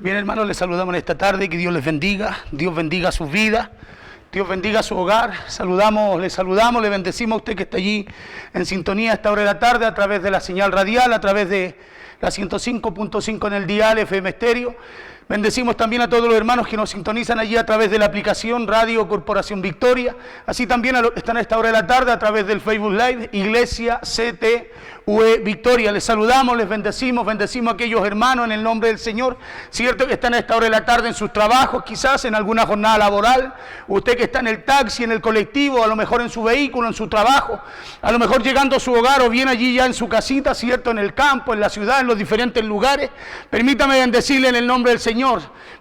Bien, hermanos, les saludamos en esta tarde. Que Dios les bendiga. Dios bendiga sus vidas. Dios bendiga su hogar. Les saludamos, le bendecimos a usted que está allí en sintonía a esta hora de la tarde a través de la señal radial, a través de la 105.5 en el dial FM Estéreo. Bendecimos también a todos los hermanos que nos sintonizan allí a través de la aplicación Radio Corporación Victoria. Así también a los que están a esta hora de la tarde a través del Facebook Live, Iglesia CTUE Victoria. Les saludamos, les bendecimos a aquellos hermanos en el nombre del Señor. Cierto que están a esta hora de la tarde en sus trabajos, quizás en alguna jornada laboral. Usted que está en el taxi, en el colectivo, a lo mejor en su vehículo, en su trabajo. A lo mejor llegando a su hogar o bien allí ya en su casita, cierto, en el campo, en la ciudad, en los diferentes lugares. Permítame bendecirle en el nombre del Señor.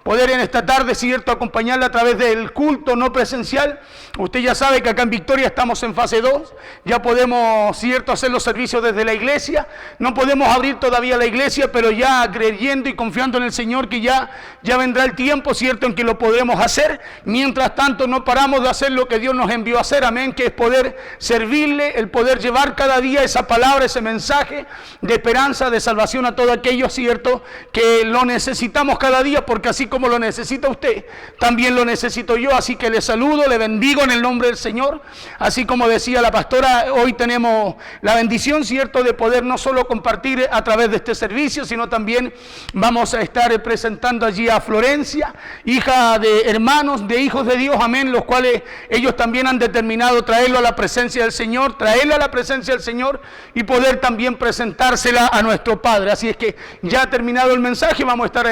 Poder en esta tarde, cierto, acompañarle a través del culto no presencial. Usted ya sabe que acá en Victoria estamos en fase 2. Ya podemos, cierto, hacer los servicios desde la iglesia. No podemos abrir todavía la iglesia, pero ya creyendo y confiando en el Señor que ya vendrá el tiempo, cierto, en que lo podremos hacer. Mientras tanto, no paramos de hacer lo que Dios nos envió a hacer, amén, que es poder servirle, el poder llevar cada día esa palabra, ese mensaje de esperanza, de salvación a todos aquellos, cierto, que lo necesitamos cada día, porque así como lo necesita usted, también lo necesito yo. Así que le saludo, le bendigo en el nombre del Señor. Así como decía la pastora, hoy tenemos la bendición, cierto, de poder no solo compartir a través de este servicio, sino también vamos a estar presentando allí a Florencia, hija de hermanos, de hijos de Dios, amén, los cuales ellos también han determinado traerlo a la presencia del Señor, traerle a la presencia del Señor y poder también presentársela a nuestro Padre. Así es que ya terminado el mensaje, vamos a estar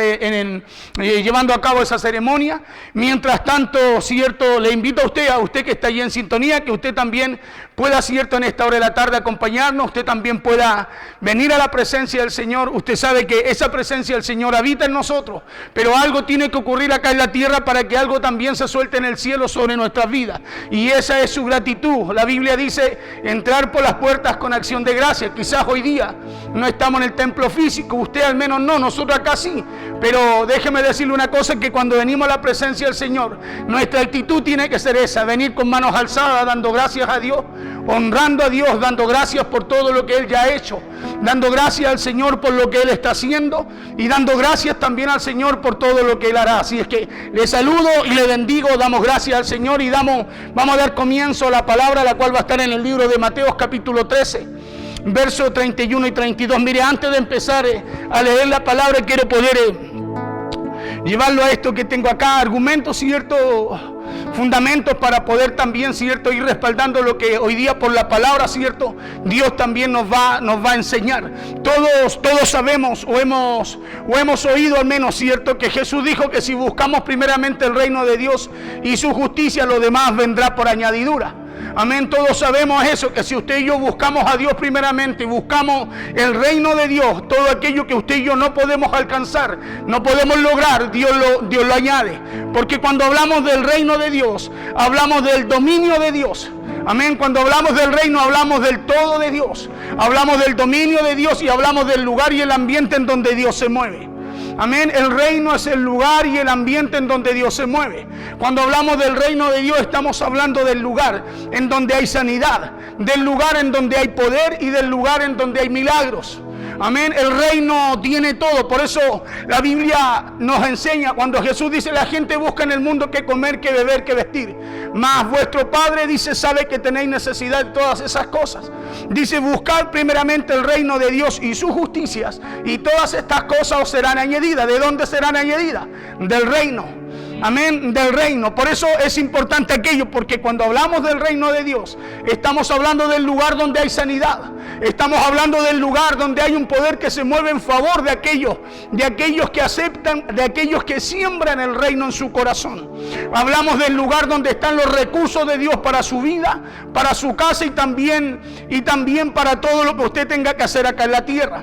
llevando a cabo esa ceremonia. Mientras tanto, cierto, le invito a usted que está allí en sintonía, que usted también pueda, cierto, en esta hora de la tarde acompañarnos, usted también pueda venir a la presencia del Señor. Usted sabe que esa presencia del Señor habita en nosotros, pero algo tiene que ocurrir acá en la tierra para que algo también se suelte en el cielo sobre nuestras vidas, y esa es su gratitud. La Biblia dice entrar por las puertas con acción de gracia. Quizás hoy día no estamos en el templo físico, usted al menos no, nosotros acá sí, pero déjeme decirle una cosa, que cuando venimos a la presencia del Señor, nuestra actitud tiene que ser esa: venir con manos alzadas, dando gracias a Dios, honrando a Dios, dando gracias por todo lo que Él ya ha hecho, dando gracias al Señor por lo que Él está haciendo y dando gracias también al Señor por todo lo que Él hará. Así es que le saludo y le bendigo, damos gracias al Señor y vamos a dar comienzo a la palabra, la cual va a estar en el libro de Mateo capítulo 13, versos 31 y 32. Mire, antes de empezar a leer la palabra, quiero poder llevarlo a esto que tengo acá, argumentos, cierto, fundamentos para poder también, cierto, ir respaldando lo que hoy día por la palabra, cierto, Dios también nos va a enseñar. Todos sabemos o hemos oído al menos, cierto, que Jesús dijo que si buscamos primeramente el reino de Dios y su justicia, lo demás vendrá por añadidura. Amén, todos sabemos eso, que si usted y yo buscamos a Dios primeramente, buscamos el reino de Dios, todo aquello que usted y yo no podemos alcanzar, no podemos lograr, Dios lo añade. Porque cuando hablamos del reino de Dios, hablamos del dominio de Dios. Amén, cuando hablamos del reino, hablamos del todo de Dios, hablamos del dominio de Dios y hablamos del lugar y el ambiente en donde Dios se mueve. Amén, el reino es el lugar y el ambiente en donde Dios se mueve. Cuando hablamos del reino de Dios, estamos hablando del lugar en donde hay sanidad, del lugar en donde hay poder y del lugar en donde hay milagros. Amén, el reino tiene todo. Por eso la Biblia nos enseña, cuando Jesús dice: la gente busca en el mundo que comer, que beber, que vestir, mas vuestro Padre, dice, sabe que tenéis necesidad de todas esas cosas. Dice: buscad primeramente el reino de Dios y sus justicias, y todas estas cosas os serán añadidas. ¿De dónde serán añadidas? Del reino. Amén, del reino. Por eso es importante aquello, porque cuando hablamos del reino de Dios, estamos hablando del lugar donde hay sanidad. Estamos hablando del lugar donde hay un poder que se mueve en favor de aquellos que aceptan, de aquellos que siembran el reino en su corazón. Hablamos del lugar donde están los recursos de Dios para su vida, para su casa y también para todo lo que usted tenga que hacer acá en la tierra.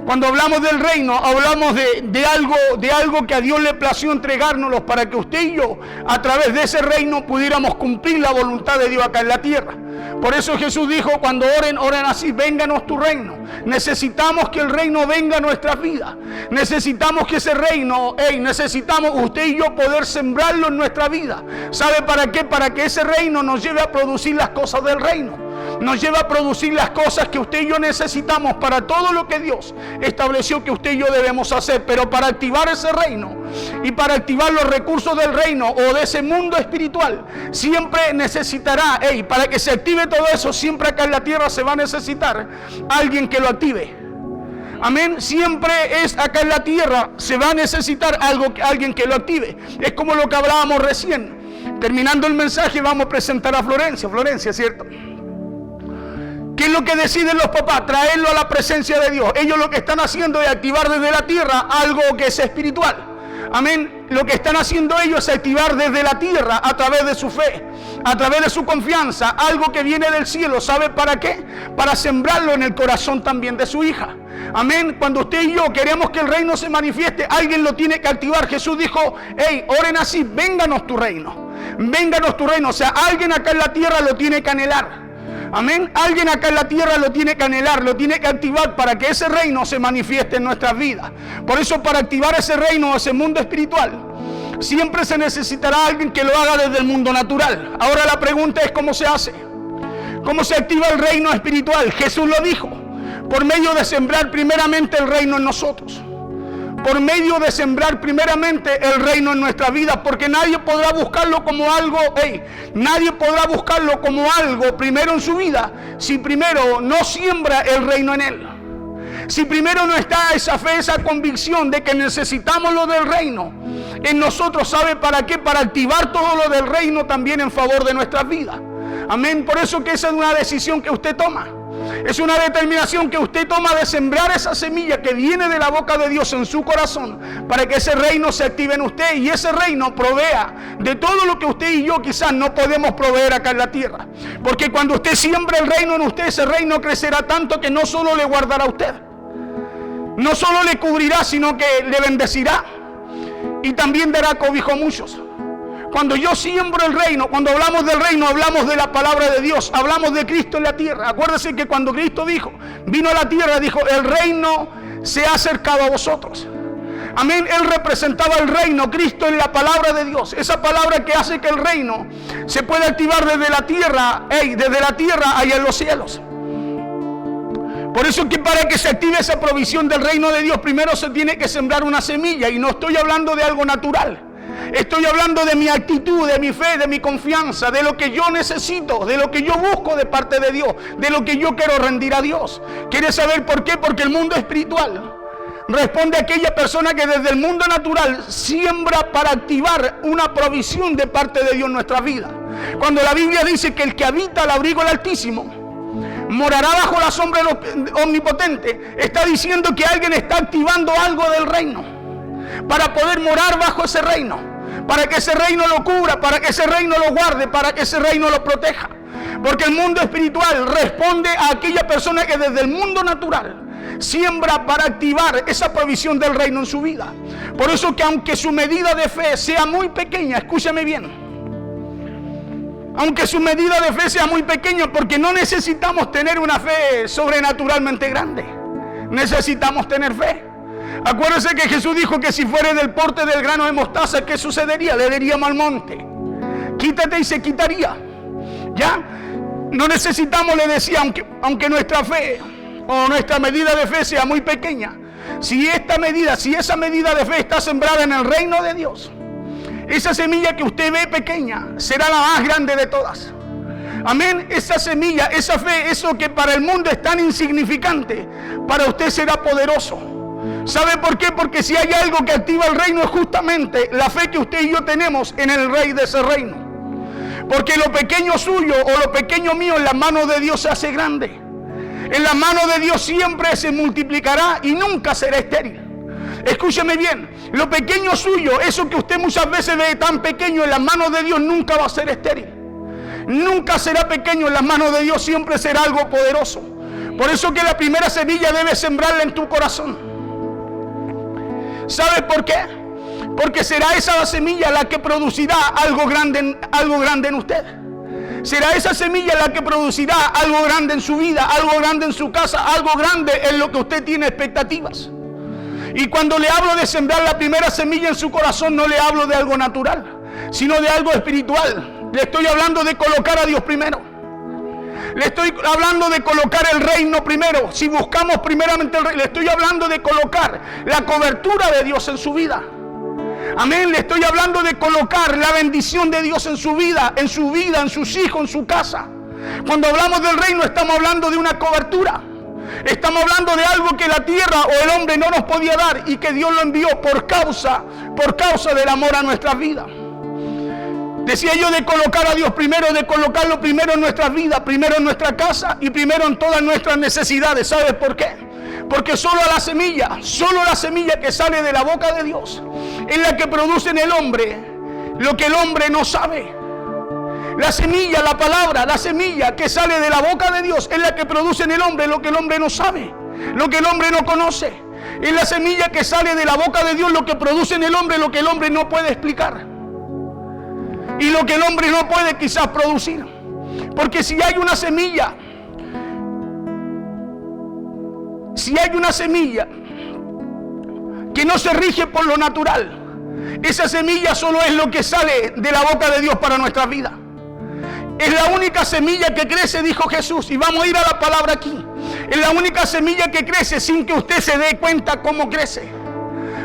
Cuando hablamos del reino, hablamos de algo que a Dios le plació entregárnoslos para que usted y yo, a través de ese reino, pudiéramos cumplir la voluntad de Dios acá en la tierra. Por eso Jesús dijo: cuando oren así: vénganos tu reino. Necesitamos que el reino venga a nuestras vidas. Necesitamos que ese reino, necesitamos usted y yo poder sembrarlo en nuestra vida. ¿Sabe para qué? Para que ese reino nos lleve a producir las cosas del reino. nos lleva a producir las cosas que usted y yo necesitamos para todo lo que Dios estableció que usted y yo debemos hacer. Pero para activar ese reino y para activar los recursos del reino o de ese mundo espiritual, siempre necesitará, para que se active todo eso, siempre acá en la tierra se va a necesitar alguien que lo active. Amén. Siempre es acá en la tierra, se va a necesitar alguien que lo active. Es como lo que hablábamos recién. Terminando el mensaje vamos a presentar a Florencia. Florencia, ¿cierto? ¿Qué es lo que deciden los papás? Traerlo a la presencia de Dios. Ellos lo que están haciendo es activar desde la tierra algo que es espiritual. Amén. Lo que están haciendo ellos es activar desde la tierra, a través de su fe, a través de su confianza, algo que viene del cielo. ¿Sabe para qué? Para sembrarlo en el corazón también de su hija. Amén. Cuando usted y yo queremos que el reino se manifieste, alguien lo tiene que activar. Jesús dijo, oren así, vénganos tu reino. Vénganos tu reino. O sea, alguien acá en la tierra lo tiene que anhelar. Amén. Alguien acá en la tierra lo tiene que anhelar, lo tiene que activar para que ese reino se manifieste en nuestras vidas. Por eso, para activar ese reino, ese mundo espiritual, siempre se necesitará alguien que lo haga desde el mundo natural. Ahora la pregunta es, ¿cómo se hace? ¿Cómo se activa el reino espiritual? Jesús lo dijo, por medio de sembrar primeramente el reino en nosotros. Por medio de sembrar primeramente el reino en nuestra vida, porque nadie podrá buscarlo como algo, nadie podrá buscarlo como algo primero en su vida, si primero no siembra el reino en él. Si primero no está esa fe, esa convicción de que necesitamos lo del reino en nosotros, ¿sabe para qué? Para activar todo lo del reino también en favor de nuestras vidas. Amén. Por eso que esa es una decisión que usted toma. Es una determinación que usted toma de sembrar esa semilla que viene de la boca de Dios en su corazón, para que ese reino se active en usted y ese reino provea de todo lo que usted y yo quizás no podemos proveer acá en la tierra. Porque cuando usted siembra el reino en usted, ese reino crecerá tanto que no solo le guardará a usted, no solo le cubrirá, sino que le bendecirá y también dará cobijo a muchos. Cuando yo siembro el reino, cuando hablamos del reino, hablamos de la palabra de Dios, hablamos de Cristo en la tierra. Acuérdense que cuando Cristo vino a la tierra, dijo, el reino se ha acercado a vosotros. Amén. Él representaba el reino. Cristo es la palabra de Dios. Esa palabra que hace que el reino se pueda activar desde la tierra, desde la tierra allá en los cielos. Por eso que para que se active esa provisión del reino de Dios, primero se tiene que sembrar una semilla. Y no estoy hablando de algo natural. Estoy hablando de mi actitud, de mi fe, de mi confianza, de lo que yo necesito, de lo que yo busco de parte de Dios, de lo que yo quiero rendir a Dios. ¿Quieres saber por qué? Porque el mundo espiritual responde a aquella persona que desde el mundo natural siembra para activar una provisión de parte de Dios en nuestra vida. Cuando la Biblia dice que el que habita al abrigo del Altísimo morará bajo la sombra del Omnipotente, está diciendo que alguien está activando algo del reino para poder morar bajo ese reino, para que ese reino lo cubra, para que ese reino lo guarde, para que ese reino lo proteja. Porque el mundo espiritual responde a aquella persona que desde el mundo natural siembra para activar esa provisión del reino en su vida. Por eso que aunque su medida de fe sea muy pequeña, escúchame bien, aunque su medida de fe sea muy pequeña, porque no necesitamos tener una fe sobrenaturalmente grande, necesitamos tener fe. Acuérdense que Jesús dijo que si fuere del porte del grano de mostaza, ¿qué sucedería? Le diríamos al monte, quítate y se quitaría. ¿Ya? No necesitamos, le decía, aunque nuestra fe o nuestra medida de fe sea muy pequeña, si esa medida de fe está sembrada en el reino de Dios, esa semilla que usted ve pequeña será la más grande de todas. Amén. Esa semilla, esa fe, eso que para el mundo es tan insignificante, para usted será poderoso. ¿Sabe por qué? Porque si hay algo que activa el reino es justamente la fe que usted y yo tenemos en el rey de ese reino. Porque lo pequeño suyo o lo pequeño mío en las manos de Dios se hace grande. En las manos de Dios siempre se multiplicará y nunca será estéril. Escúcheme bien, lo pequeño suyo, eso que usted muchas veces ve tan pequeño en las manos de Dios, nunca va a ser estéril. Nunca será pequeño en las manos de Dios, siempre será algo poderoso. Por eso que la primera semilla debes sembrarla en tu corazón. ¿Sabe por qué? Porque será esa semilla la que producirá algo grande en usted. Será esa semilla la que producirá algo grande en su vida, algo grande en su casa, algo grande en lo que usted tiene expectativas. Y cuando le hablo de sembrar la primera semilla en su corazón, no le hablo de algo natural, sino de algo espiritual. Le estoy hablando de colocar a Dios primero. Le estoy hablando de colocar el reino primero. Si buscamos primeramente el reino, le estoy hablando de colocar la cobertura de Dios en su vida. Amén. Le estoy hablando de colocar la bendición de Dios en su vida, en sus hijos, en su casa. Cuando hablamos del reino, estamos hablando de una cobertura. Estamos hablando de algo que la tierra o el hombre no nos podía dar y que Dios lo envió por causa del amor a nuestras vidas. Decía yo de colocar a Dios primero, de colocarlo primero en nuestras vidas, primero en nuestra casa y primero en todas nuestras necesidades. ¿Sabes por qué? Porque solo la semilla que sale de la boca de Dios es la que produce en el hombre lo que el hombre no sabe. La semilla, la palabra, la semilla que sale de la boca de Dios es la que produce en el hombre lo que el hombre no sabe, lo que el hombre no conoce. Es la semilla que sale de la boca de Dios lo que produce en el hombre lo que el hombre no puede explicar. Y lo que el hombre no puede quizás producir. Porque si hay una semilla que no se rige por lo natural, esa semilla solo es lo que sale de la boca de Dios para nuestras vidas. Es la única semilla que crece, dijo Jesús, y vamos a ir a la palabra aquí. Es la única semilla que crece sin que usted se dé cuenta cómo crece.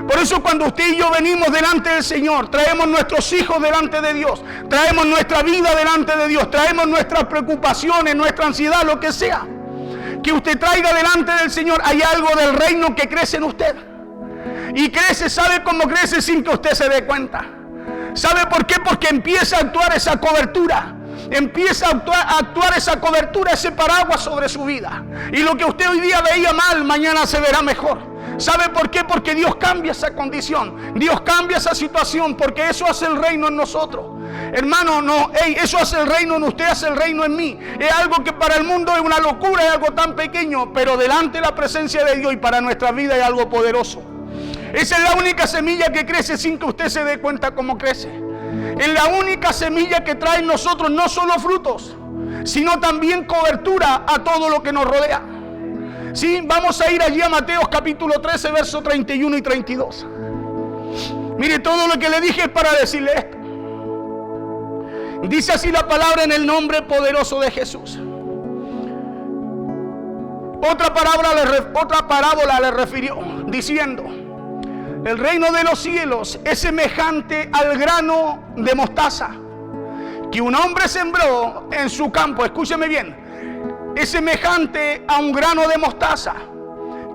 Por eso cuando usted y yo venimos delante del Señor, traemos nuestros hijos delante de Dios, traemos nuestra vida delante de Dios, traemos nuestras preocupaciones, nuestra ansiedad, lo que sea que usted traiga delante del Señor, hay algo del reino que crece en usted. Y crece, ¿sabe cómo crece? Sin que usted se dé cuenta. ¿Sabe por qué? Porque empieza a actuar esa cobertura. Empieza a actuar esa cobertura, ese paraguas sobre su vida. Y lo que usted hoy día veía mal, mañana se verá mejor. ¿Sabe por qué? Porque Dios cambia esa condición. Dios cambia esa situación, porque eso hace el reino en nosotros. Hermano, no, eso hace el reino en usted, hace el reino en mí. Es algo que para el mundo es una locura, es algo tan pequeño, pero delante de la presencia de Dios y para nuestra vida es algo poderoso. Esa es la única semilla que crece sin que usted se dé cuenta cómo crece. Es la única semilla que trae en nosotros no solo frutos, sino también cobertura a todo lo que nos rodea. Sí, vamos a ir allí a Mateo capítulo 13, versos 31 y 32. Mire, todo lo que le dije es para decirle esto. Dice así la palabra en el nombre poderoso de Jesús. Otra parábola le refirió diciendo: el reino de los cielos es semejante al grano de mostaza que un hombre sembró en su campo. Escúcheme bien. Es semejante a un grano de mostaza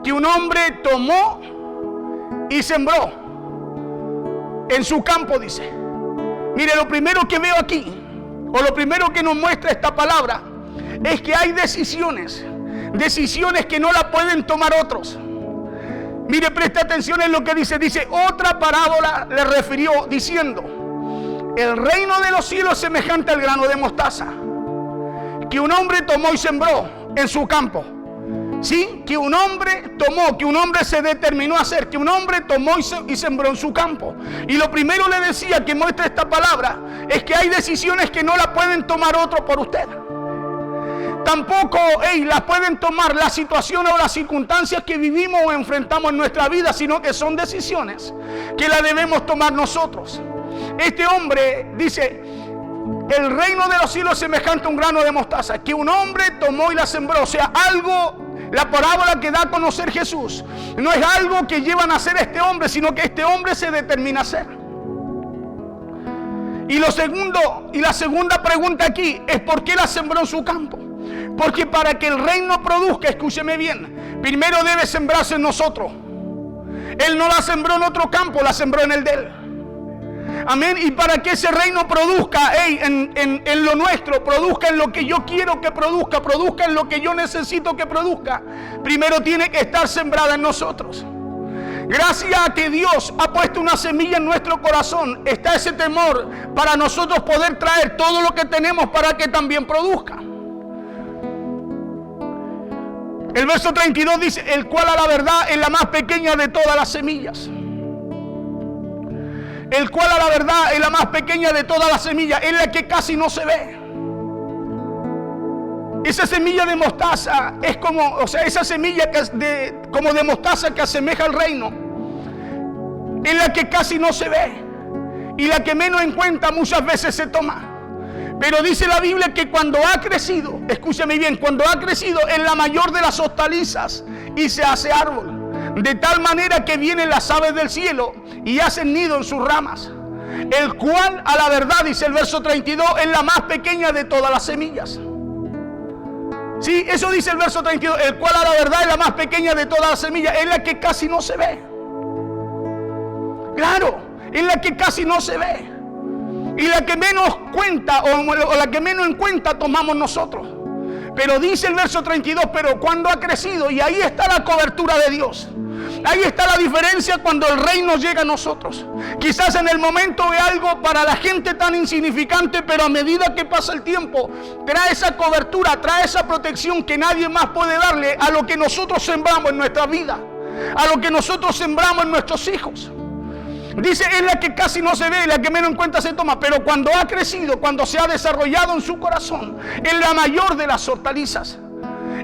que un hombre tomó y sembró en su campo, dice. Mire, lo primero que veo aquí, o lo primero que nos muestra esta palabra, es que hay decisiones que no la pueden tomar otros. Mire, preste atención en lo que dice. Dice, otra parábola le refirió diciendo: el reino de los cielos es semejante al grano de mostaza que un hombre tomó y sembró en su campo. Sí, que un hombre tomó, que un hombre se determinó a hacer, que un hombre tomó y sembró en su campo. Y lo primero le decía que muestra esta palabra es que hay decisiones que no la pueden tomar otro por usted. Tampoco las pueden tomar las situaciones o las circunstancias que vivimos o enfrentamos en nuestra vida, sino que son decisiones que las debemos tomar nosotros. Este hombre dice: el reino de los cielos es semejante a un grano de mostaza que un hombre tomó y la sembró. O sea, algo, la parábola que da a conocer Jesús no es algo que llevan a hacer este hombre, sino que este hombre se determina a hacer. Y la segunda pregunta aquí es: ¿por qué la sembró en su campo? Porque para que el reino produzca, escúcheme bien, primero debe sembrarse en nosotros. Él no la sembró en otro campo, la sembró en el de él. Amén. Y para que ese reino produzca en lo nuestro, produzca en lo que yo quiero que produzca, produzca en lo que yo necesito que produzca, primero tiene que estar sembrada en nosotros. Gracias a que Dios ha puesto una semilla en nuestro corazón, está ese temor para nosotros poder traer todo lo que tenemos para que también produzca. El verso 32 dice: el cual a la verdad es la más pequeña de todas las semillas. El cual a la verdad es la más pequeña de todas las semillas, es la que casi no se ve. Esa semilla de mostaza es como, o sea, esa semilla como de mostaza que asemeja al reino, es la que casi no se ve y la que menos en cuenta muchas veces se toma. Pero dice la Biblia que cuando ha crecido, escúchame bien, cuando ha crecido es la mayor de las hortalizas y se hace árbol, de tal manera que vienen las aves del cielo y hacen nido en sus ramas, el cual a la verdad, dice el verso 32, es la más pequeña de todas las semillas. Sí, eso dice el verso 32, el cual a la verdad es la más pequeña de todas las semillas, es la que casi no se ve. Claro, es la que casi no se ve. Y la que menos cuenta, o la que menos en cuenta tomamos nosotros. Pero dice el verso 32, pero cuando ha crecido, y ahí está la cobertura de Dios. Ahí está la diferencia cuando el reino llega a nosotros. Quizás en el momento ve algo para la gente tan insignificante, pero a medida que pasa el tiempo, trae esa cobertura, trae esa protección que nadie más puede darle a lo que nosotros sembramos en nuestra vida, a lo que nosotros sembramos en nuestros hijos. Dice, es la que casi no se ve, la que menos en cuenta se toma, pero cuando ha crecido, cuando se ha desarrollado en su corazón, es la mayor de las hortalizas.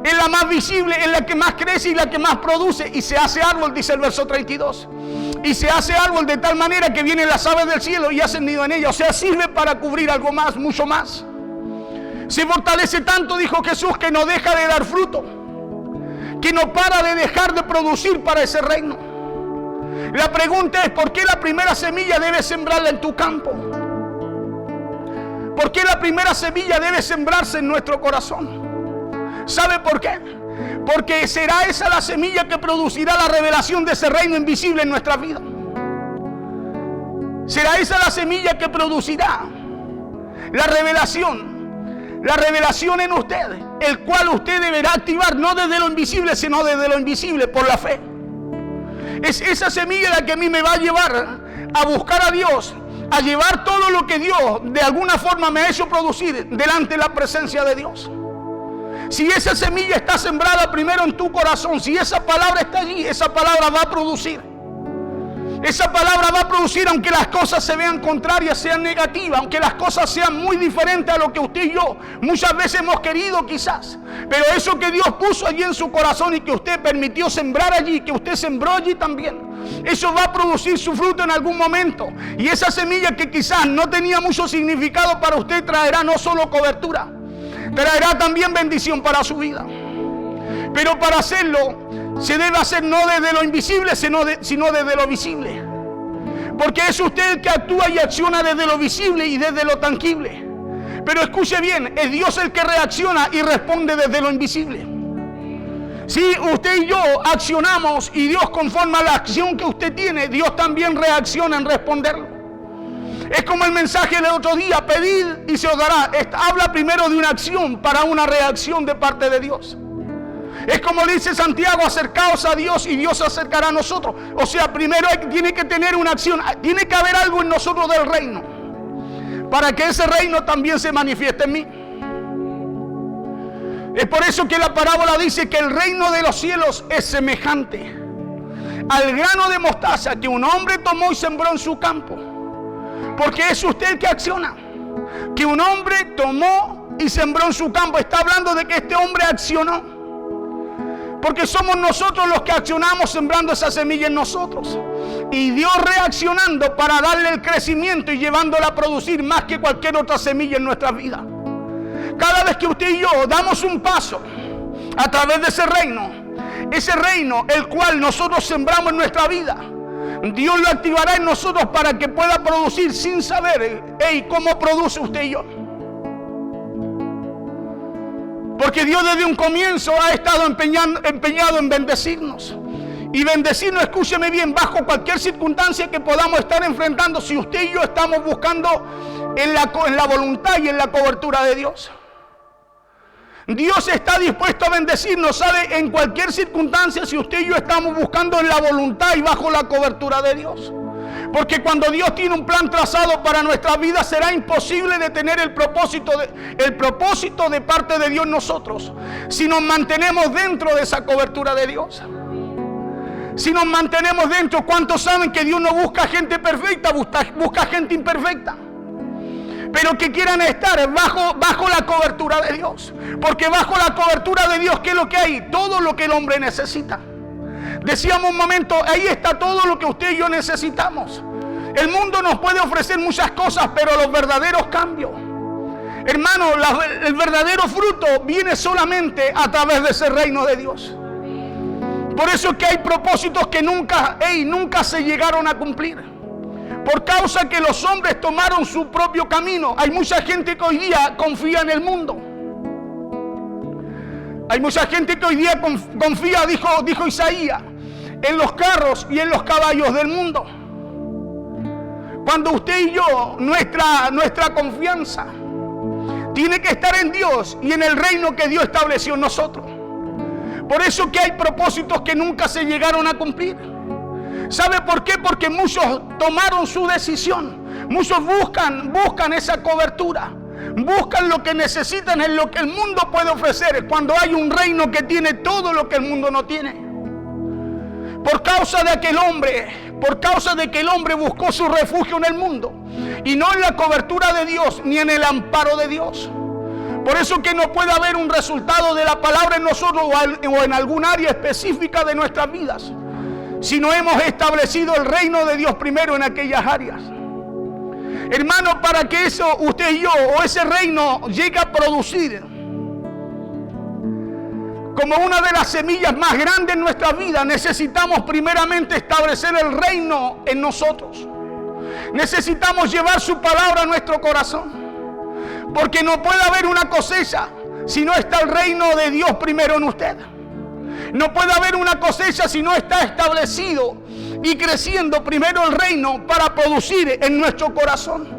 Es la más visible, es la que más crece y la que más produce. Y se hace árbol, dice el verso 32. Y se hace árbol de tal manera que vienen las aves del cielo y hacen nido en ella. O sea, sirve para cubrir algo más, mucho más. Se fortalece tanto, dijo Jesús, que no deja de dar fruto, que no para de dejar de producir para ese reino. La pregunta es, ¿por qué la primera semilla debes sembrarla en tu campo? ¿Por qué la primera semilla debe sembrarse en nuestro corazón? ¿Sabe por qué? Porque será esa la semilla que producirá la revelación de ese reino invisible en nuestra vida. Será esa la semilla que producirá la revelación en usted, el cual usted deberá activar no desde lo invisible, sino desde lo invisible por la fe. Es esa semilla la que a mí me va a llevar a buscar a Dios, a llevar todo lo que Dios de alguna forma me ha hecho producir delante de la presencia de Dios. Si esa semilla está sembrada primero en tu corazón, si esa palabra está allí, esa palabra va a producir. Esa palabra va a producir aunque las cosas se vean contrarias, sean negativas, aunque las cosas sean muy diferentes a lo que usted y yo muchas veces hemos querido quizás. Pero eso que Dios puso allí en su corazón y que usted permitió sembrar allí, que usted sembró allí también, eso va a producir su fruto en algún momento. Y esa semilla que quizás no tenía mucho significado para usted traerá no solo cobertura, traerá también bendición para su vida. Pero para hacerlo se debe hacer no desde lo invisible, sino desde lo visible. Porque es usted el que actúa y acciona desde lo visible y desde lo tangible. Pero escuche bien, es Dios el que reacciona y responde desde lo invisible. Si usted y yo accionamos y Dios conforme a la acción que usted tiene, Dios también reacciona en responderlo. Es como el mensaje del otro día, pedid y se os dará. Habla primero de una acción para una reacción de parte de Dios. Es como dice Santiago, acercaos a Dios y Dios se acercará a nosotros. O sea, primero tiene que tener una acción, tiene que haber algo en nosotros del reino, para que ese reino también se manifieste en mí. Es por eso que la parábola dice que el reino de los cielos es semejante al grano de mostaza que un hombre tomó y sembró en su campo. Porque es usted el que acciona. Que un hombre tomó y sembró en su campo. Está hablando de que este hombre accionó. Porque somos nosotros los que accionamos sembrando esa semilla en nosotros. Y Dios reaccionando para darle el crecimiento y llevándola a producir más que cualquier otra semilla en nuestra vida. Cada vez que usted y yo damos un paso a través de ese reino el cual nosotros sembramos en nuestra vida, Dios lo activará en nosotros para que pueda producir sin saber cómo produce usted y yo. Porque Dios desde un comienzo ha estado empeñado en bendecirnos. Y bendecirnos, escúcheme bien, bajo cualquier circunstancia que podamos estar enfrentando, si usted y yo estamos buscando en la voluntad y en la cobertura de Dios. Dios está dispuesto a bendecirnos, ¿sabe? En cualquier circunstancia, si usted y yo estamos buscando en la voluntad y bajo la cobertura de Dios. Porque cuando Dios tiene un plan trazado para nuestra vida, será imposible detener el propósito de parte de Dios en nosotros, si nos mantenemos dentro de esa cobertura de Dios. Si nos mantenemos dentro, ¿cuántos saben que Dios no busca gente perfecta, busca gente imperfecta? Pero que quieran estar bajo la cobertura de Dios. Porque bajo la cobertura de Dios, ¿qué es lo que hay? Todo lo que el hombre necesita. Decíamos un momento, ahí está todo lo que usted y yo necesitamos. El mundo nos puede ofrecer muchas cosas, pero los verdaderos cambios, Hermano, el verdadero fruto viene solamente a través de ese reino de Dios. Por eso es que hay propósitos que nunca se llegaron a cumplir. Por causa que los hombres tomaron su propio camino. Hay mucha gente que hoy día confía en el mundo. Hay mucha gente que hoy día confía, dijo Isaías, en los carros y en los caballos del mundo. Cuando usted y yo, nuestra confianza tiene que estar en Dios y en el reino que Dios estableció en nosotros. Por eso que hay propósitos que nunca se llegaron a cumplir. ¿Sabe por qué? Porque muchos tomaron su decisión. Muchos buscan esa cobertura. Buscan lo que necesitan en lo que el mundo puede ofrecer, cuando hay un reino que tiene todo lo que el mundo no tiene. Por causa de que el hombre buscó su refugio en el mundo y no en la cobertura de Dios ni en el amparo de Dios. Por eso que no puede haber un resultado de la palabra en nosotros o en algún área específica de nuestras vidas, si no hemos establecido el reino de Dios primero en aquellas áreas. Hermano, para que eso usted y yo o ese reino llegue a producir como una de las semillas más grandes en nuestra vida, necesitamos primeramente establecer el reino en nosotros. Necesitamos llevar su palabra a nuestro corazón. Porque no puede haber una cosecha si no está el reino de Dios primero en usted. No puede haber una cosecha si no está establecido y creciendo primero el reino para producir en nuestro corazón.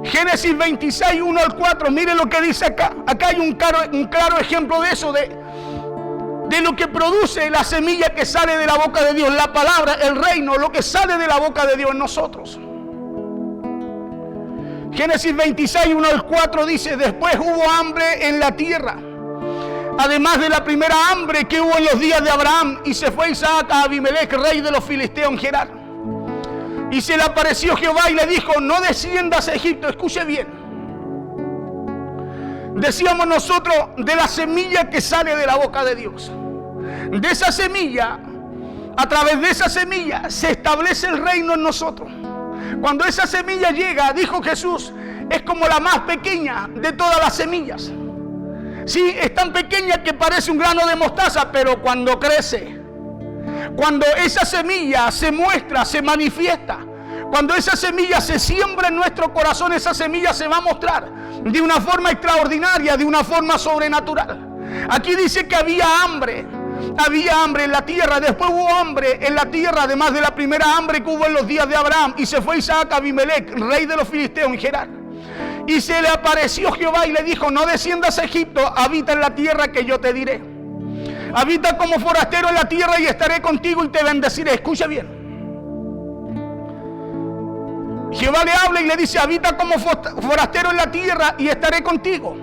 Génesis 26, 1 al 4, mire lo que dice acá. Acá hay un claro ejemplo de eso, de lo que produce la semilla que sale de la boca de Dios, la palabra, el reino, lo que sale de la boca de Dios en nosotros. Génesis 26, 1 al 4 dice: después hubo hambre en la tierra, además de la primera hambre que hubo en los días de Abraham, y se fue Isaac a Abimelech, rey de los filisteos, en Gerar. Y se le apareció Jehová y le dijo: no desciendas a Egipto. Escuche bien. Decíamos nosotros de la semilla que sale de la boca de Dios. De esa semilla, a través de esa semilla, se establece el reino en nosotros. Cuando esa semilla llega, dijo Jesús, es como la más pequeña de todas las semillas. Sí, es tan pequeña que parece un grano de mostaza, pero cuando crece, cuando esa semilla se muestra, se manifiesta, cuando esa semilla se siembra en nuestro corazón, esa semilla se va a mostrar de una forma extraordinaria, de una forma sobrenatural. Aquí dice que había hambre en la tierra. Después hubo hambre en la tierra, además de la primera hambre que hubo en los días de Abraham. Y se fue Isaac a Abimelech, rey de los filisteos, en Gerar. Y se le apareció Jehová y le dijo: no desciendas a Egipto, habita en la tierra que yo te diré. Habita como forastero en la tierra y estaré contigo y te bendeciré. Escucha bien. Jehová le habla y le dice: habita como forastero en la tierra y estaré contigo.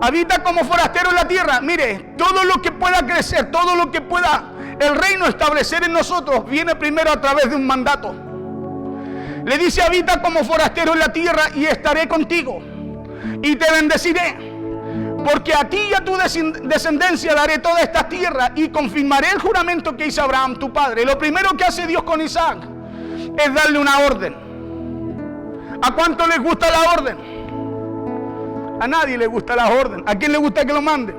Habita como forastero en la tierra. Mire, todo lo que pueda crecer, todo lo que pueda el reino establecer en nosotros, viene primero a través de un mandato. Le dice: habita como forastero en la tierra y estaré contigo y te bendeciré, porque a ti y a tu descendencia daré toda esta tierra y confirmaré el juramento que hizo Abraham tu padre. Lo primero que hace Dios con Isaac es darle una orden. ¿A cuánto les gusta la orden? A nadie le gusta la orden. ¿A quién le gusta que lo manden?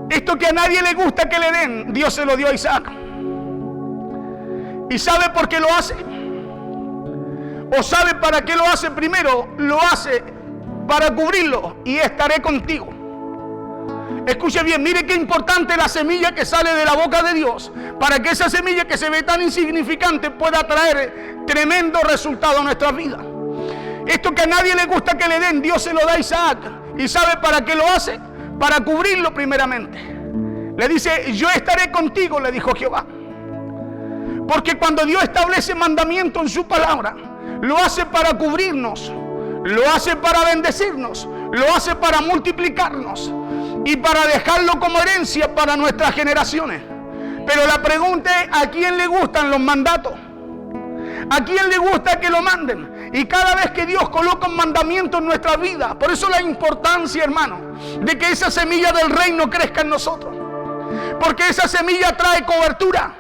Esto que a nadie le gusta que le den, Dios se lo dio a Isaac. ¿Y sabe por qué lo hace? ¿O sabe para qué lo hace? Primero, lo hace para cubrirlo. Y estaré contigo. Escuche bien, mire qué importante la semilla que sale de la boca de Dios, para que esa semilla que se ve tan insignificante pueda traer tremendo resultado a nuestras vidas. Esto que a nadie le gusta que le den, Dios se lo da a Isaac. ¿Y sabe para qué lo hace? Para cubrirlo primeramente. Le dice: yo estaré contigo, le dijo Jehová. Porque cuando Dios establece mandamiento en su palabra, lo hace para cubrirnos, lo hace para bendecirnos, lo hace para multiplicarnos y para dejarlo como herencia para nuestras generaciones. Pero la pregunta es: ¿a quién le gustan los mandatos? ¿A quién le gusta que lo manden? Y cada vez que Dios coloca un mandamiento en nuestra vida, por eso la importancia, hermano, de que esa semilla del reino crezca en nosotros. Porque esa semilla trae cobertura.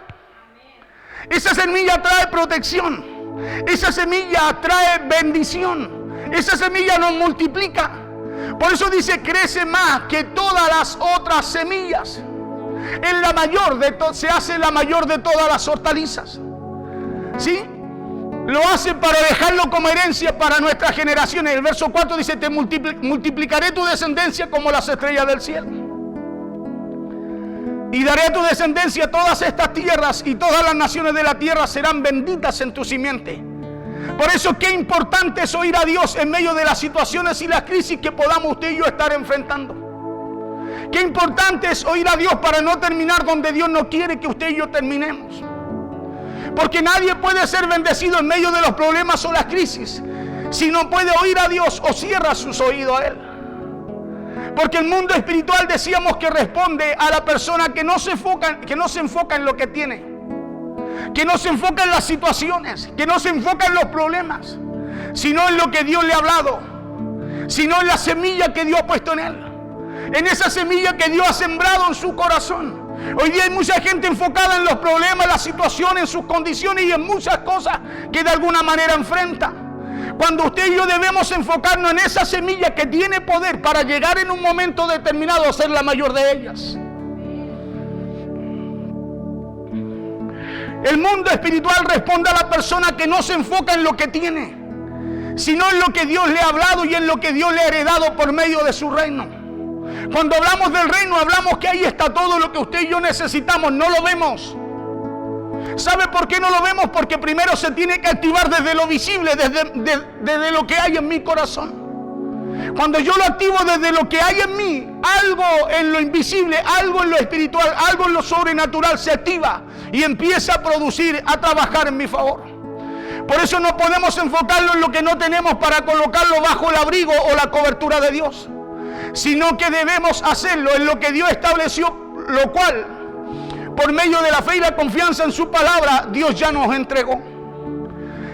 Esa semilla trae protección. Esa semilla trae bendición. Esa semilla nos multiplica. Por eso dice, crece más que todas las otras semillas. Es la mayor se hace la mayor de todas las hortalizas. ¿Sí? Lo hace para dejarlo como herencia para nuestras generaciones. El verso 4 dice, te multiplicaré tu descendencia como las estrellas del cielo. Y daré a tu descendencia todas estas tierras, y todas las naciones de la tierra serán benditas en tu simiente. Por eso qué importante es oír a Dios en medio de las situaciones y las crisis que podamos usted y yo estar enfrentando. Qué importante es oír a Dios para no terminar donde Dios no quiere que usted y yo terminemos. Porque nadie puede ser bendecido en medio de los problemas o las crisis si no puede oír a Dios o cierra sus oídos a Él. Porque el mundo espiritual, decíamos, que responde a la persona que no se enfoca en lo que tiene, que no se enfoca en las situaciones, que no se enfoca en los problemas, sino en lo que Dios le ha hablado, sino en la semilla que Dios ha puesto en él, en esa semilla que Dios ha sembrado en su corazón. Hoy día hay mucha gente enfocada en los problemas, las situaciones, en sus condiciones y en muchas cosas que de alguna manera enfrenta. Cuando usted y yo debemos enfocarnos en esa semilla que tiene poder para llegar en un momento determinado a ser la mayor de ellas. El mundo espiritual responde a la persona que no se enfoca en lo que tiene, sino en lo que Dios le ha hablado y en lo que Dios le ha heredado por medio de su reino. Cuando hablamos del reino, hablamos que ahí está todo lo que usted y yo necesitamos. No lo vemos. ¿Sabe por qué no lo vemos? Porque primero se tiene que activar desde lo visible, desde lo que hay en mi corazón. Cuando yo lo activo desde lo que hay en mí, algo en lo invisible, algo en lo espiritual, algo en lo sobrenatural se activa y empieza a producir, a trabajar en mi favor. Por eso no podemos enfocarlo en lo que no tenemos para colocarlo bajo el abrigo o la cobertura de Dios, sino que debemos hacerlo en lo que Dios estableció, lo cual, por medio de la fe y la confianza en su palabra, Dios ya nos entregó.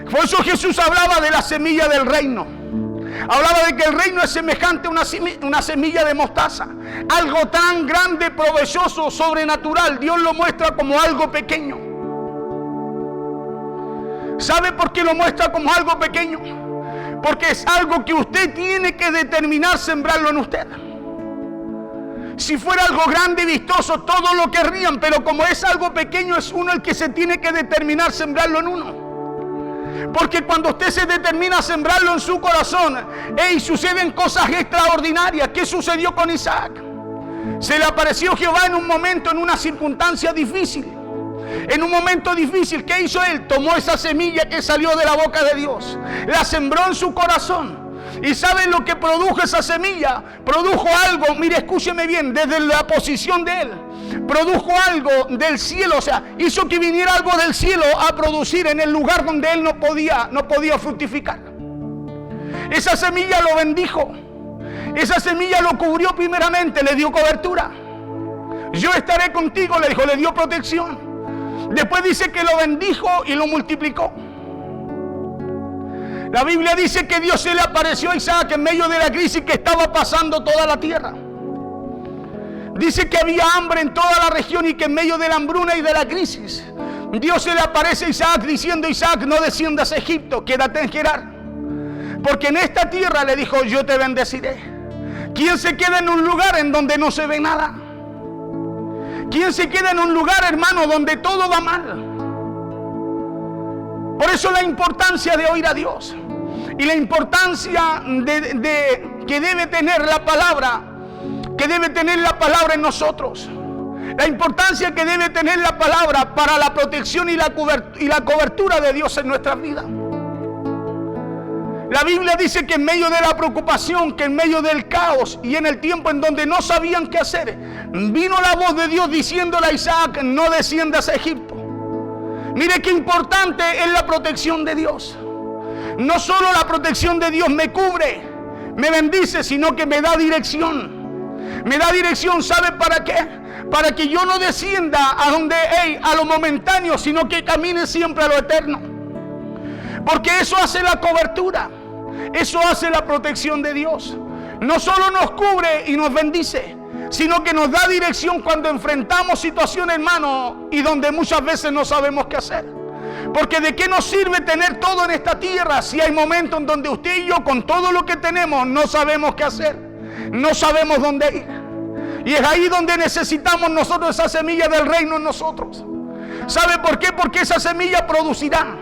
Por eso Jesús hablaba de la semilla del reino. Hablaba de que el reino es semejante a una semilla de mostaza. Algo tan grande, provechoso, sobrenatural. Dios lo muestra como algo pequeño. ¿Sabe por qué lo muestra como algo pequeño? Porque es algo que usted tiene que determinar sembrarlo en usted. Si fuera algo grande y vistoso, todos lo querrían, pero como es algo pequeño, es uno el que se tiene que determinar sembrarlo en uno. Porque cuando usted se determina a sembrarlo en su corazón, suceden cosas extraordinarias. ¿Qué sucedió con Isaac? Se le apareció Jehová en un momento, en una circunstancia difícil. En un momento difícil, ¿qué hizo él? Tomó esa semilla que salió de la boca de Dios, la sembró en su corazón. ¿Y saben lo que produjo esa semilla? Produjo algo, mire, escúcheme bien, desde la posición de él. Produjo algo del cielo, o sea, hizo que viniera algo del cielo a producir en el lugar donde él no podía fructificar. Esa semilla lo bendijo. Esa semilla lo cubrió primeramente, le dio cobertura. Yo estaré contigo, le dijo, le dio protección. Después dice que lo bendijo y lo multiplicó. La Biblia dice que Dios se le apareció a Isaac en medio de la crisis que estaba pasando toda la tierra. Dice que había hambre en toda la región y que en medio de la hambruna y de la crisis, Dios se le aparece a Isaac diciendo: Isaac, no desciendas a Egipto, quédate en Gerar. Porque en esta tierra, le dijo, yo te bendeciré. ¿Quién se queda en un lugar en donde no se ve nada? ¿Quién se queda en un lugar, hermano, donde todo va mal? Por eso la importancia de oír a Dios y la importancia que debe tener la palabra, en nosotros. La importancia que debe tener la palabra para la protección y la cobertura de Dios en nuestras vidas. La Biblia dice que en medio de la preocupación, que en medio del caos y en el tiempo en donde no sabían qué hacer, vino la voz de Dios diciéndole a Isaac: no desciendas a Egipto. Mire qué importante es la protección de Dios. No solo la protección de Dios me cubre, me bendice, sino que me da dirección. Me da dirección, ¿sabe para qué? Para que yo no descienda a lo momentáneo, sino que camine siempre a lo eterno. Porque eso hace la cobertura, eso hace la protección de Dios. No solo nos cubre y nos bendice, sino que nos da dirección cuando enfrentamos situaciones, hermano, y donde muchas veces no sabemos qué hacer. Porque ¿de qué nos sirve tener todo en esta tierra si hay momentos en donde usted y yo, con todo lo que tenemos, no sabemos qué hacer? No sabemos dónde ir. Y es ahí donde necesitamos nosotros esa semilla del reino en nosotros. ¿Sabe por qué? Porque esa semilla producirá.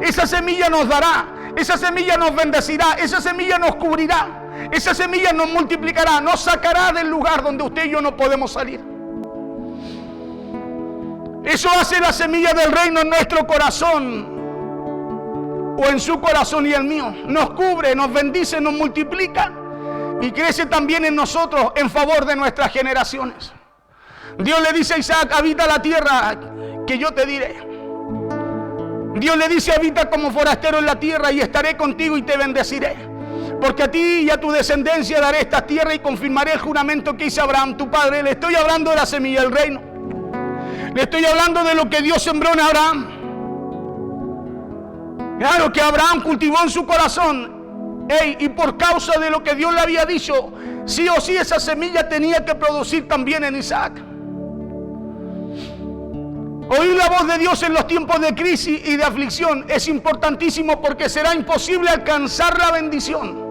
Esa semilla nos dará. Esa semilla nos bendecirá. Esa semilla nos cubrirá. Esa semilla nos multiplicará. Nos sacará del lugar donde usted y yo no podemos salir. Eso hace la semilla del reino en nuestro corazón, o en su corazón y el mío. Nos cubre, nos bendice, nos multiplica y crece también en nosotros en favor de nuestras generaciones. Dios le dice a Isaac: habita la tierra que yo te diré. Dios le dice: habita como forastero en la tierra y estaré contigo y te bendeciré. Porque a ti y a tu descendencia daré esta tierra y confirmaré el juramento que hice a Abraham tu padre. Le estoy hablando de la semilla del reino. Le estoy hablando de lo que Dios sembró en Abraham. Claro que Abraham cultivó en su corazón. Y por causa de lo que Dios le había dicho, sí o sí esa semilla tenía que producir también en Isaac. Oír la voz de Dios en los tiempos de crisis y de aflicción es importantísimo, porque será imposible alcanzar la bendición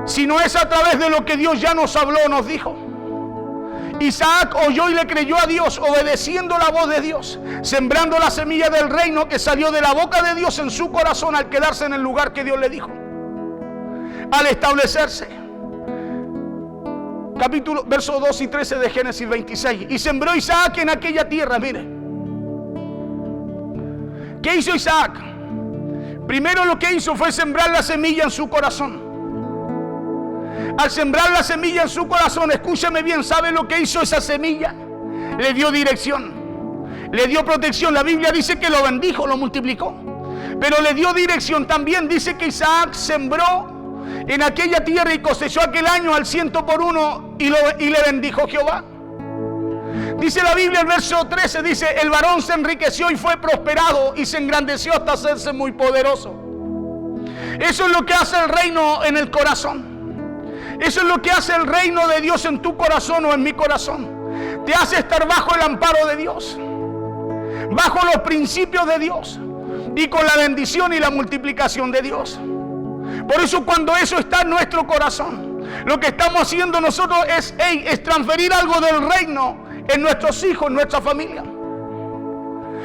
si no es a través de lo que Dios ya nos habló, nos dijo. Isaac oyó y le creyó a Dios, obedeciendo la voz de Dios, sembrando la semilla del reino que salió de la boca de Dios en su corazón al quedarse en el lugar que Dios le dijo, al establecerse. Versos 2 y 13 de Génesis 26. Y sembró Isaac en aquella tierra. Mire, ¿qué hizo Isaac? Primero lo que hizo fue sembrar la semilla en su corazón. Al sembrar la semilla en su corazón, escúchame bien, ¿sabe lo que hizo esa semilla? Le dio dirección, le dio protección. La Biblia dice que lo bendijo, lo multiplicó, pero le dio dirección. También dice que Isaac sembró en aquella tierra y cosechó aquel año al 100% y le bendijo Jehová. Dice la Biblia, el verso 13, dice: el varón se enriqueció y fue prosperado y se engrandeció hasta hacerse muy poderoso. Eso es lo que hace el reino en el corazón. Eso es lo que hace el reino de Dios en tu corazón o en mi corazón. Te hace estar bajo el amparo de Dios, bajo los principios de Dios y con la bendición y la multiplicación de Dios. Por eso, cuando eso está en nuestro corazón, lo que estamos haciendo nosotros es transferir algo del reino en nuestros hijos, en nuestra familia.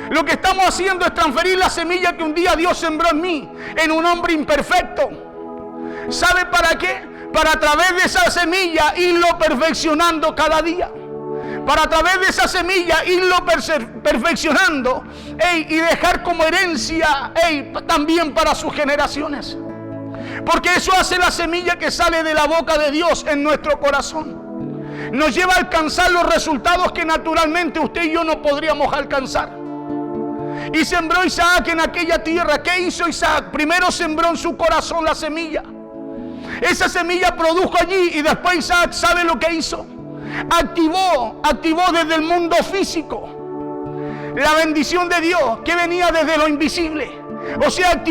Lo que estamos haciendo es transferir la semilla que un día Dios sembró en mí, en un hombre imperfecto. ¿Sabe para qué? Para a través de esa semilla irlo perfeccionando cada día. Para a través de esa semilla irlo perfeccionando y dejar como herencia también para sus generaciones. Porque eso hace la semilla que sale de la boca de Dios en nuestro corazón. Nos lleva a alcanzar los resultados que naturalmente usted y yo no podríamos alcanzar. Y sembró Isaac en aquella tierra. ¿Qué hizo Isaac? Primero sembró en su corazón la semilla. Esa semilla produjo allí y después Isaac, ¿sabe lo que hizo? Activó desde el mundo físico la bendición de Dios que venía desde lo invisible. O sea,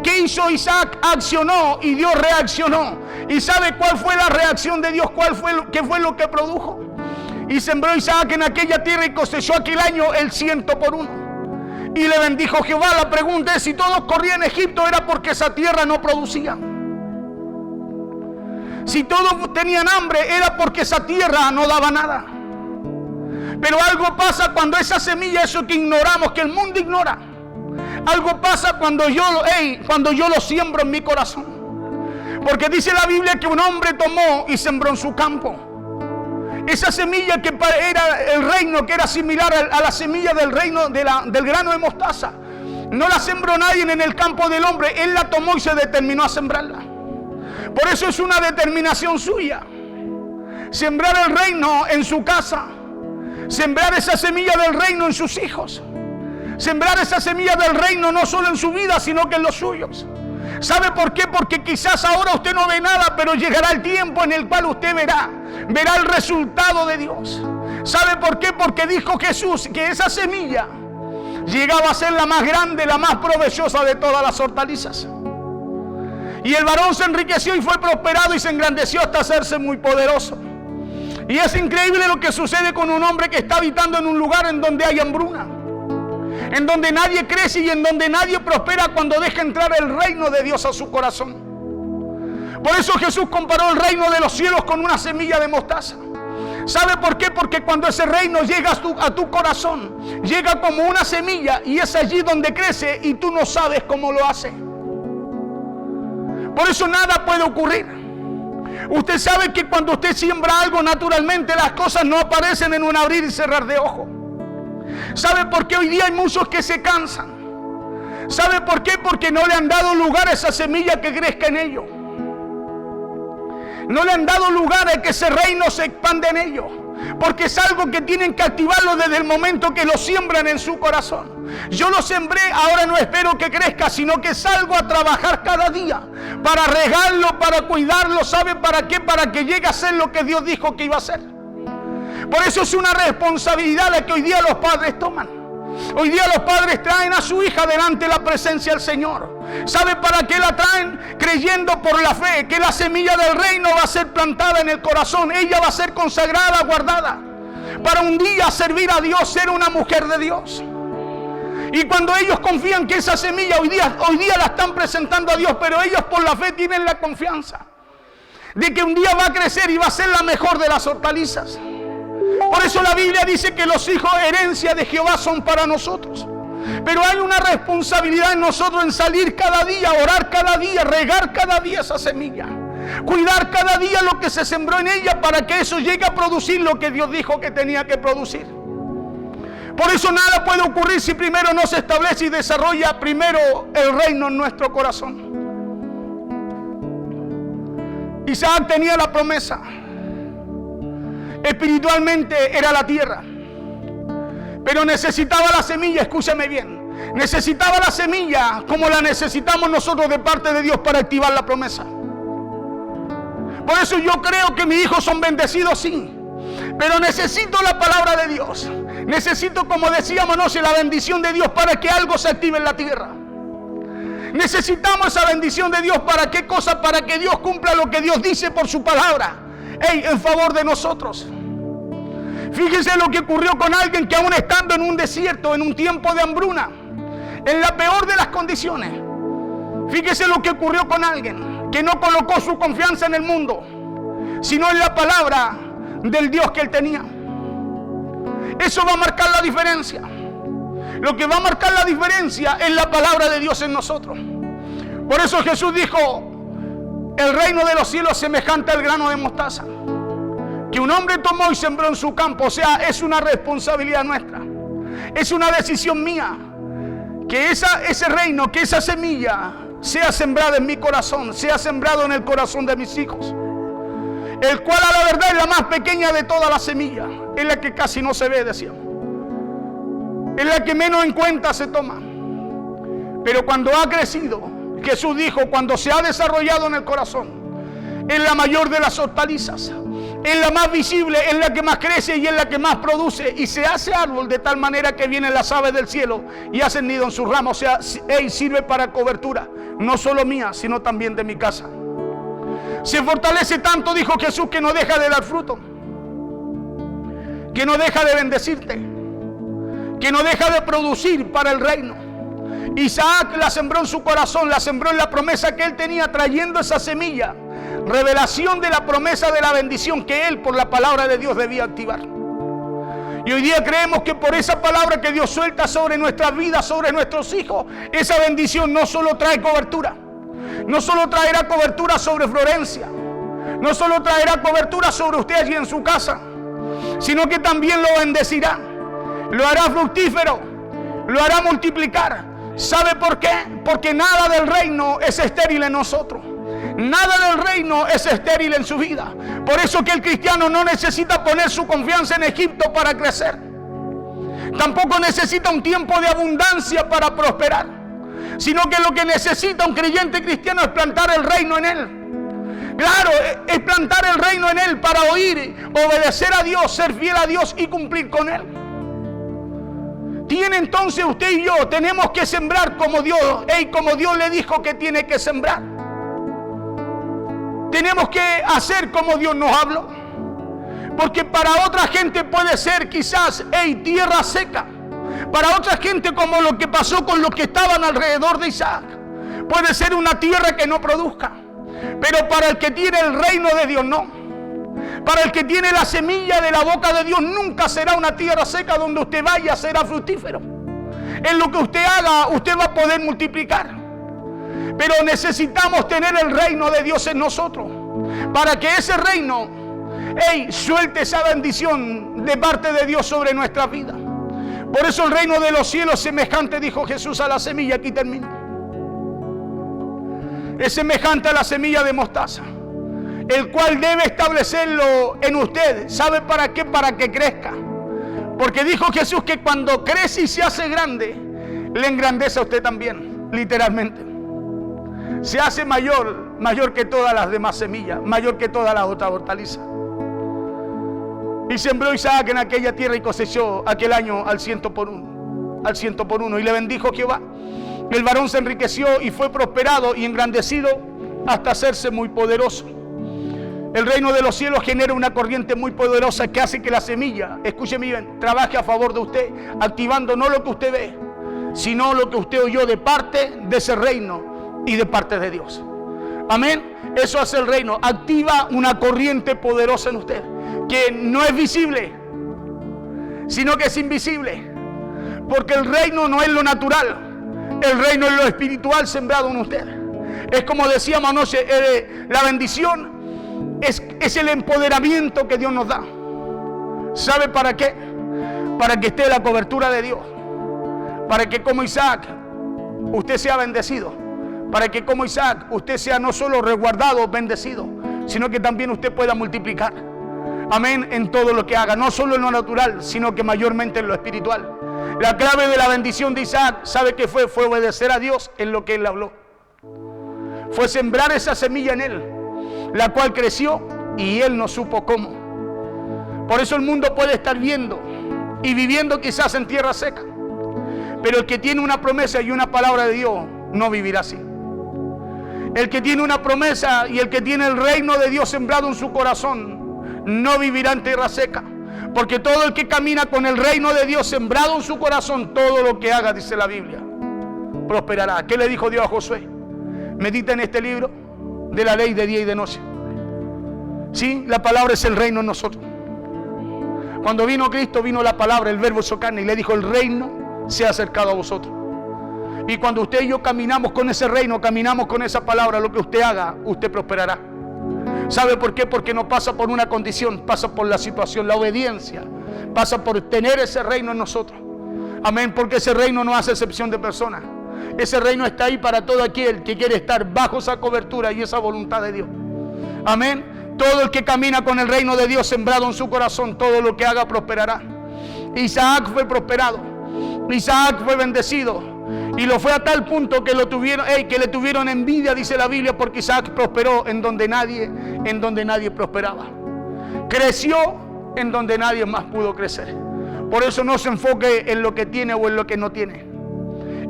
¿qué hizo Isaac? Accionó y Dios reaccionó. ¿Y sabe cuál fue la reacción de Dios? ¿Qué fue lo que produjo? Y sembró Isaac en aquella tierra y cosechó aquel año el 100%. Y le bendijo Jehová. La pregunta es: si todos corrían a Egipto, era porque esa tierra no producía. Si todos tenían hambre, era porque esa tierra no daba nada. Pero algo pasa cuando esa semilla, eso que ignoramos, que el mundo ignora, algo pasa cuando yo lo siembro en mi corazón. Porque dice la Biblia que un hombre tomó y sembró en su campo esa semilla que era el reino, que era similar a la semilla del reino del grano de mostaza. No la sembró nadie en el campo del hombre. Él la tomó y se determinó a sembrarla. Por eso es una determinación suya. Sembrar el reino en su casa. Sembrar esa semilla del reino en sus hijos. Sembrar esa semilla del reino no solo en su vida, sino que en los suyos. ¿Sabe por qué? Porque quizás ahora usted no ve nada, pero llegará el tiempo en el cual usted verá el resultado de Dios. ¿Sabe por qué? Porque dijo Jesús que esa semilla llegaba a ser la más grande, la más provechosa de todas las hortalizas. Y el varón se enriqueció y fue prosperado y se engrandeció hasta hacerse muy poderoso. Y es increíble lo que sucede con un hombre que está habitando en un lugar en donde hay hambruna. en donde nadie crece y en donde nadie prospera cuando deja entrar el reino de Dios a su corazón. Por eso Jesús comparó el reino de los cielos con una semilla de mostaza. ¿Sabe por qué? Porque cuando ese reino llega a tu corazón, llega como una semilla y es allí donde crece y tú no sabes cómo lo hace. Por eso nada puede ocurrir. Usted sabe que cuando usted siembra algo, naturalmente las cosas no aparecen en un abrir y cerrar de ojos. ¿Sabe por qué hoy día hay muchos que se cansan? ¿Sabe por qué? Porque no le han dado lugar a esa semilla que crezca en ellos. No le han dado lugar a que ese reino se expanda en ellos. Porque es algo que tienen que activarlo desde el momento que lo siembran en su corazón. Yo lo sembré, ahora no espero que crezca, sino que salgo a trabajar cada día para regarlo, para cuidarlo. ¿Sabe para qué? Para que llegue a ser lo que Dios dijo que iba a ser. Por eso es una responsabilidad la que hoy día los padres toman. Hoy día los padres traen a su hija delante de la presencia del Señor. ¿Sabe para qué la traen? Creyendo por la fe que la semilla del reino va a ser plantada en el corazón. Ella va a ser consagrada, guardada, para un día servir a Dios, ser una mujer de Dios. Y cuando ellos confían que esa semilla hoy día la están presentando a Dios, pero ellos por la fe tienen la confianza de que un día va a crecer y va a ser la mejor de las hortalizas. Por eso la Biblia dice que los hijos herencia de Jehová son para nosotros. Pero hay una responsabilidad en nosotros en salir cada día, orar cada día, regar cada día esa semilla. Cuidar cada día lo que se sembró en ella para que eso llegue a producir lo que Dios dijo que tenía que producir. Por eso nada puede ocurrir si primero no se establece y desarrolla primero el reino en nuestro corazón. Isaac tenía la promesa. Espiritualmente era la tierra, pero necesitaba la semilla, escúchame bien, necesitaba la semilla como la necesitamos nosotros de parte de Dios para activar la promesa. Por eso yo creo que mis hijos son bendecidos, sí, pero necesito la palabra de Dios, necesito, como decíamos anoche, la bendición de Dios para que algo se active en la tierra. Necesitamos esa bendición de Dios. ¿Para qué cosa? Para que Dios cumpla lo que Dios dice por su palabra en favor de nosotros. Fíjese lo que ocurrió con alguien que aún estando en un desierto, en un tiempo de hambruna, en la peor de las condiciones, fíjese lo que ocurrió con alguien que no colocó su confianza en el mundo, sino en la palabra del Dios que él tenía. Eso va a marcar la diferencia. Lo que va a marcar la diferencia es la palabra de Dios en nosotros. Por eso Jesús dijo: el reino de los cielos es semejante al grano de mostaza, que un hombre tomó y sembró en su campo. O sea, es una responsabilidad nuestra. Es una decisión mía que ese reino, que esa semilla sea sembrada en mi corazón, sea sembrado en el corazón de mis hijos, el cual a la verdad es la más pequeña de todas las semillas, es la que casi no se ve, decíamos, es la que menos en cuenta se toma. Pero cuando ha crecido, Jesús dijo, cuando se ha desarrollado en el corazón, es la mayor de las hortalizas, es la más visible, es la que más crece y es la que más produce, y se hace árbol de tal manera que vienen las aves del cielo y hacen nido en sus ramos. O sea, sirve para cobertura, no solo mía, sino también de mi casa. Se fortalece tanto, dijo Jesús, que no deja de dar fruto, que no deja de bendecirte, que no deja de producir para el reino. Isaac la sembró en su corazón, la sembró en la promesa que él tenía, trayendo esa semilla, revelación de la promesa de la bendición que él por la palabra de Dios debía activar. Y hoy día creemos que por esa palabra que Dios suelta sobre nuestras vidas, sobre nuestros hijos, esa bendición no solo trae cobertura, no solo traerá cobertura sobre Florencia, no solo traerá cobertura sobre usted allí en su casa, sino que también lo bendecirá, lo hará fructífero, lo hará multiplicar. ¿Sabe por qué? Porque nada del reino es estéril en nosotros. Nada del reino es estéril en su vida. Por eso que el cristiano no necesita poner su confianza en Egipto para crecer. Tampoco necesita un tiempo de abundancia para prosperar, sino que lo que necesita un creyente cristiano es plantar el reino en él. Claro, es plantar el reino en él para oír, obedecer a Dios, ser fiel a Dios y cumplir con él. Tiene entonces usted y yo, tenemos que sembrar como Dios, como Dios le dijo que tiene que sembrar. Tenemos que hacer como Dios nos habló. Porque para otra gente puede ser quizás tierra seca. Para otra gente, como lo que pasó con los que estaban alrededor de Isaac, puede ser una tierra que no produzca. Pero para el que tiene el reino de Dios, no. Para el que tiene la semilla de la boca de Dios, nunca será una tierra seca. Donde usted vaya será fructífero. En lo que usted haga, usted va a poder multiplicar. Pero necesitamos tener el reino de Dios en nosotros, para que ese reino suelte esa bendición de parte de Dios sobre nuestra vida. Por eso el reino de los cielos es semejante, dijo Jesús, a la semilla. Aquí termino. Es semejante a la semilla de mostaza, el cual debe establecerlo en usted. ¿Sabe para qué? Para que crezca. Porque dijo Jesús que cuando crece y se hace grande, le engrandece a usted también, literalmente. Se hace mayor que todas las demás semillas, mayor que todas las otras hortalizas. Y sembró Isaac en aquella tierra y cosechó aquel año al 100 por uno. Y le bendijo Jehová. El varón se enriqueció y fue prosperado y engrandecido hasta hacerse muy poderoso. El reino de los cielos genera una corriente muy poderosa que hace que la semilla, escúcheme bien, trabaje a favor de usted, activando no lo que usted ve, sino lo que usted oyó de parte de ese reino y de parte de Dios. Amén. Eso hace el reino, activa una corriente poderosa en usted, que no es visible, sino que es invisible. Porque el reino no es lo natural, el reino es lo espiritual sembrado en usted. Es como decíamos anoche, la bendición es el empoderamiento que Dios nos da. ¿Sabe para qué? Para que esté en la cobertura de Dios. Para que como Isaac usted sea bendecido. Para que como Isaac usted sea no solo resguardado, bendecido, sino que también usted pueda multiplicar. Amén, en todo lo que haga, no solo en lo natural, sino que mayormente en lo espiritual. La clave de la bendición de Isaac, ¿sabe qué fue? Fue obedecer a Dios en lo que él habló. Fue sembrar esa semilla en él, la cual creció y él no supo cómo. Por eso el mundo puede estar viendo y viviendo quizás en tierra seca, pero el que tiene una promesa y una palabra de Dios no vivirá así. El que tiene una promesa y el que tiene el reino de Dios sembrado en su corazón no vivirá en tierra seca. Porque todo el que camina con el reino de Dios sembrado en su corazón, todo lo que haga, dice la Biblia, prosperará. ¿Qué le dijo Dios a Josué? Medita en este libro de la ley de día y de noche. Sí, la palabra es el reino en nosotros. Cuando vino Cristo, vino la palabra, el verbo hizo carne y le dijo: el reino se ha acercado a vosotros. Y cuando usted y yo caminamos con ese reino, caminamos con esa palabra, lo que usted haga, usted prosperará. ¿Sabe por qué? Porque no pasa por una condición, pasa por la situación, la obediencia, pasa por tener ese reino en nosotros. Amén, porque ese reino no hace excepción de personas. Ese reino está ahí para todo aquel que quiere estar bajo esa cobertura y esa voluntad de Dios. Amén. Todo el que camina con el reino de Dios sembrado en su corazón, todo lo que haga prosperará. Isaac fue prosperado, Isaac fue bendecido. Y lo fue a tal punto que que le tuvieron envidia, dice la Biblia, porque Isaac prosperó en donde nadie prosperaba. Creció en donde nadie más pudo crecer. Por eso no se enfoque en lo que tiene o en lo que no tiene.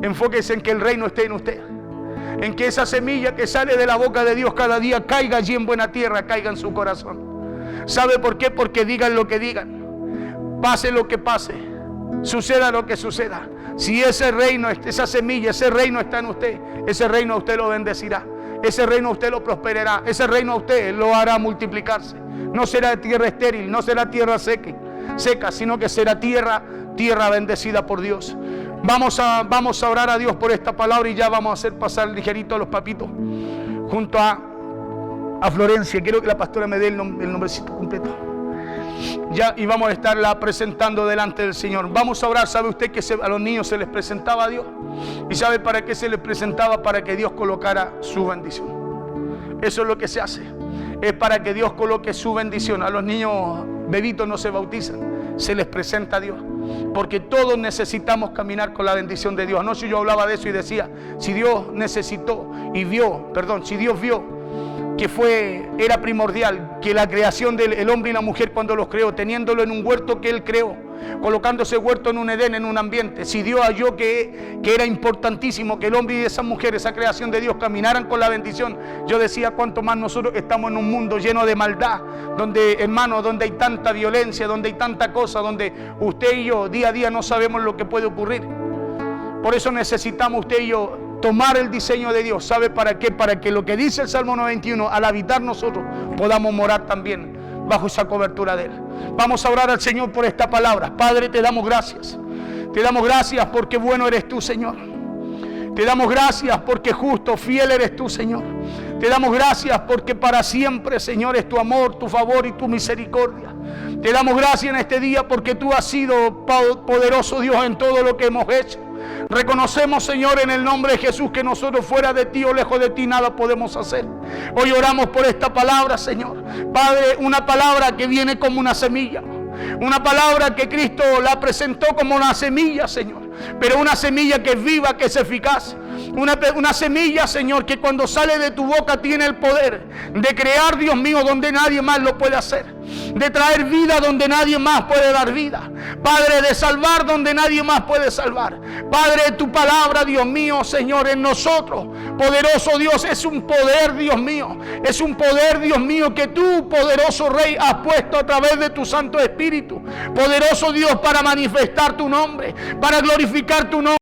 Enfóquese en que el reino esté en usted. En que esa semilla que sale de la boca de Dios cada día caiga allí en buena tierra, caiga en su corazón. ¿Sabe por qué? Porque digan lo que digan, pase lo que pase, suceda lo que suceda. Si ese reino, esa semilla, ese reino está en usted, ese reino a usted lo bendecirá, ese reino a usted lo prosperará, ese reino a usted lo hará multiplicarse. No será tierra estéril, no será tierra seca, sino que será tierra bendecida por Dios. Vamos a orar a Dios por esta palabra y ya vamos a hacer pasar ligerito a los papitos junto a Florencia. Quiero que la pastora me dé el nombrecito completo. Ya, y vamos a estarla presentando delante del Señor. Vamos a orar. ¿Sabe usted que a los niños se les presentaba a Dios? ¿Y sabe para qué se les presentaba? Para que Dios colocara su bendición. Eso es lo que se hace. Es para que Dios coloque su bendición. A los niños bebitos no se bautizan, se les presenta a Dios. Porque todos necesitamos caminar con la bendición de Dios. Anoche yo hablaba de eso y decía, si Dios vio era primordial, que la creación del hombre y la mujer, cuando los creó, teniéndolo en un huerto que Él creó, colocando ese huerto en un Edén, en un ambiente, si Dios halló que era importantísimo que el hombre y esa mujer, esa creación de Dios, caminaran con la bendición, yo decía cuánto más nosotros estamos en un mundo lleno de maldad, donde, hermanos, donde hay tanta violencia, donde hay tanta cosa, donde usted y yo día a día no sabemos lo que puede ocurrir. Por eso necesitamos usted y yo tomar el diseño de Dios. ¿Sabe para qué? Para que lo que dice el Salmo 91, al habitar nosotros, podamos morar también bajo esa cobertura de Él. Vamos a orar al Señor por esta palabra. Padre, te damos gracias. Te damos gracias porque bueno eres tú, Señor. Te damos gracias porque justo, fiel eres tú, Señor. Te damos gracias porque para siempre, Señor, es tu amor, tu favor y tu misericordia. Te damos gracias en este día porque tú has sido poderoso, Dios, en todo lo que hemos hecho. Reconocemos, Señor, en el nombre de Jesús, que nosotros fuera de ti o lejos de ti nada podemos hacer. Hoy oramos por esta palabra, Señor. Padre, una palabra que viene como una semilla. Una palabra que Cristo la presentó como una semilla, Señor. Pero una semilla que es viva, que es eficaz. Una semilla, Señor, que cuando sale de tu boca tiene el poder de crear, Dios mío, donde nadie más lo puede hacer. De traer vida donde nadie más puede dar vida. Padre, de salvar donde nadie más puede salvar. Padre, tu palabra, Dios mío, Señor, en nosotros, poderoso Dios, es un poder, Dios mío. Es un poder, Dios mío, que tú, poderoso Rey, has puesto a través de tu Santo Espíritu. Poderoso Dios, para manifestar tu nombre, para glorificar tu nombre.